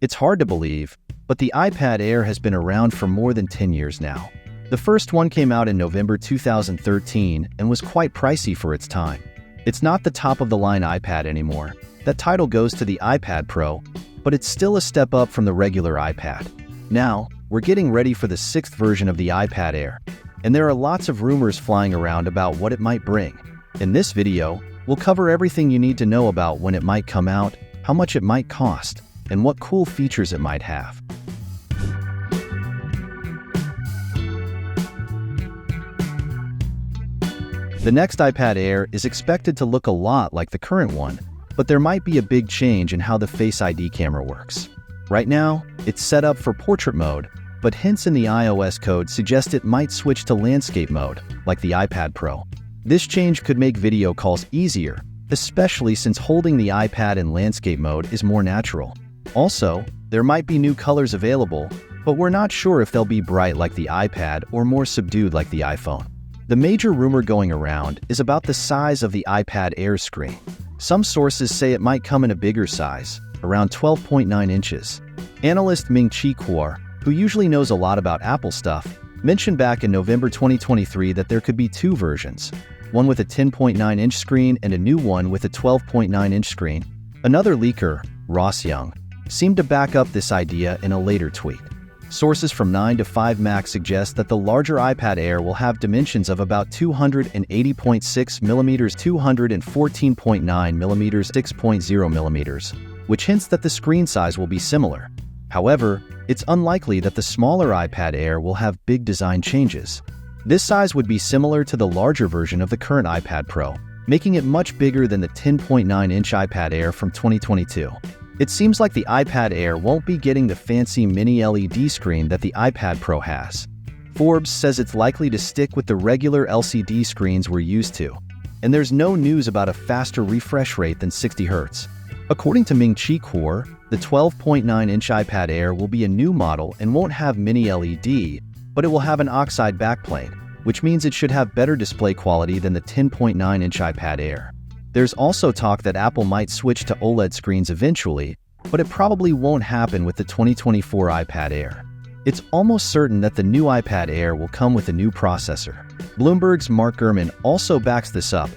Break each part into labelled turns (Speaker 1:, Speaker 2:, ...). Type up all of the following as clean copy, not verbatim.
Speaker 1: It's hard to believe, but the iPad Air has been around for more than 10 years now. The first one came out in November 2013 and was quite pricey for its time. It's not the top-of-the-line iPad anymore. That title goes to the iPad Pro, but it's still a step up from the regular iPad. Now, we're getting ready for the 6th version of the iPad Air, and there are lots of rumors flying around about what it might bring. In this video, we'll cover everything you need to know about when it might come out, how much it might cost, and what cool features it might have. The next iPad Air is expected to look a lot like the current one, but there might be a big change in how the Face ID camera works. Right now, it's set up for portrait mode, but hints in the iOS code suggest it might switch to landscape mode, like the iPad Pro. This change could make video calls easier, especially since holding the iPad in landscape mode is more natural. Also, there might be new colors available, but we're not sure if they'll be bright like the iPad or more subdued like the iPhone. The major rumor going around is about the size of the iPad Air screen. Some sources say it might come in a bigger size, around 12.9 inches. Analyst Ming-Chi Kuo, who usually knows a lot about Apple stuff, mentioned back in November 2023 that there could be two versions, one with a 10.9-inch screen and a new one with a 12.9-inch screen. Another leaker, Ross Young, seemed to back up this idea in a later tweet. Sources from 9to5Mac suggest that the larger iPad Air will have dimensions of about 280.6 mm, 214.9 mm, 6.0 mm, which hints that the screen size will be similar. However, it's unlikely that the smaller iPad Air will have big design changes. This size would be similar to the larger version of the current iPad Pro, making it much bigger than the 10.9-inch iPad Air from 2022. It seems like the iPad Air won't be getting the fancy mini LED screen that the iPad Pro has. Forbes says it's likely to stick with the regular LCD screens we're used to, and there's no news about a faster refresh rate than 60 Hz. According to Ming-Chi Kuo, the 12.9-inch iPad Air will be a new model and won't have mini LED, but it will have an oxide backplate, which means it should have better display quality than the 10.9-inch iPad Air. There's also talk that Apple might switch to OLED screens eventually, but it probably won't happen with the 2024 iPad Air. It's almost certain that the new iPad Air will come with a new processor. Bloomberg's Mark Gurman also backs this up,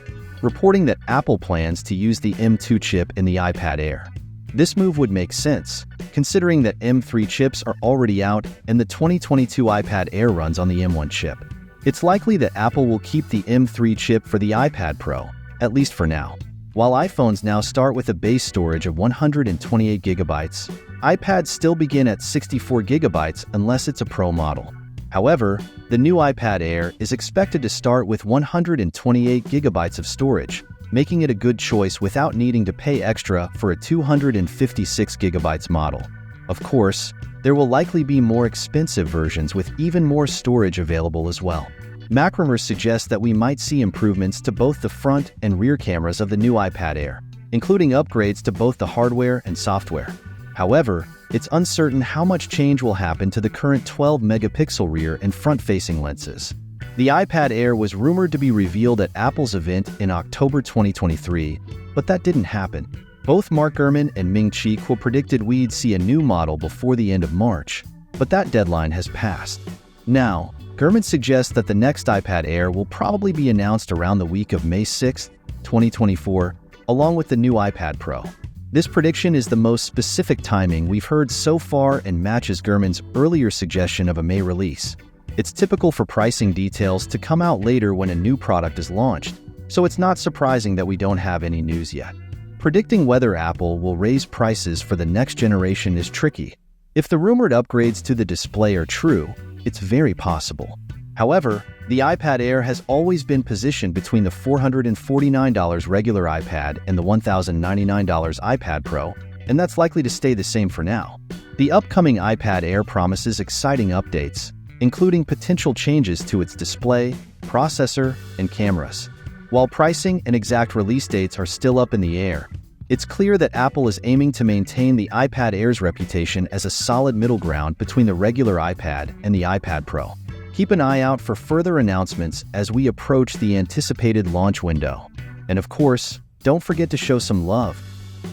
Speaker 1: reporting that Apple plans to use the M2 chip in the iPad Air. This move would make sense, considering that M3 chips are already out and the 2022 iPad Air runs on the M1 chip. It's likely that Apple will keep the M3 chip for the iPad Pro, at least for now. While iPhones now start with a base storage of 128 GB, iPads still begin at 64 GB unless it's a Pro model. However, the new iPad Air is expected to start with 128 GB of storage, making it a good choice without needing to pay extra for a 256 GB model. Of course, there will likely be more expensive versions with even more storage available as well. Mac rumors suggest that we might see improvements to both the front and rear cameras of the new iPad Air, including upgrades to both the hardware and software. However, it's uncertain how much change will happen to the current 12-megapixel rear and front-facing lenses. The iPad Air was rumored to be revealed at Apple's event in October 2023, but that didn't happen. Both Mark Gurman and Ming-Chi Kuo predicted we'd see a new model before the end of March, but that deadline has passed. Now, Gurman suggests that the next iPad Air will probably be announced around the week of May 6, 2024, along with the new iPad Pro. This prediction is the most specific timing we've heard so far and matches Gurman's earlier suggestion of a May release. It's typical for pricing details to come out later when a new product is launched, so it's not surprising that we don't have any news yet. Predicting whether Apple will raise prices for the next generation is tricky. If the rumored upgrades to the display are true, it's very possible. However, the iPad Air has always been positioned between the $449 regular iPad and the $1,099 iPad Pro, and that's likely to stay the same for now. The upcoming iPad Air promises exciting updates, including potential changes to its display, processor, and cameras. While pricing and exact release dates are still up in the air, it's clear that Apple is aiming to maintain the iPad Air's reputation as a solid middle ground between the regular iPad and the iPad Pro. Keep an eye out for further announcements as we approach the anticipated launch window. And of course, don't forget to show some love.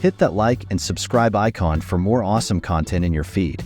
Speaker 1: Hit that like and subscribe icon for more awesome content in your feed.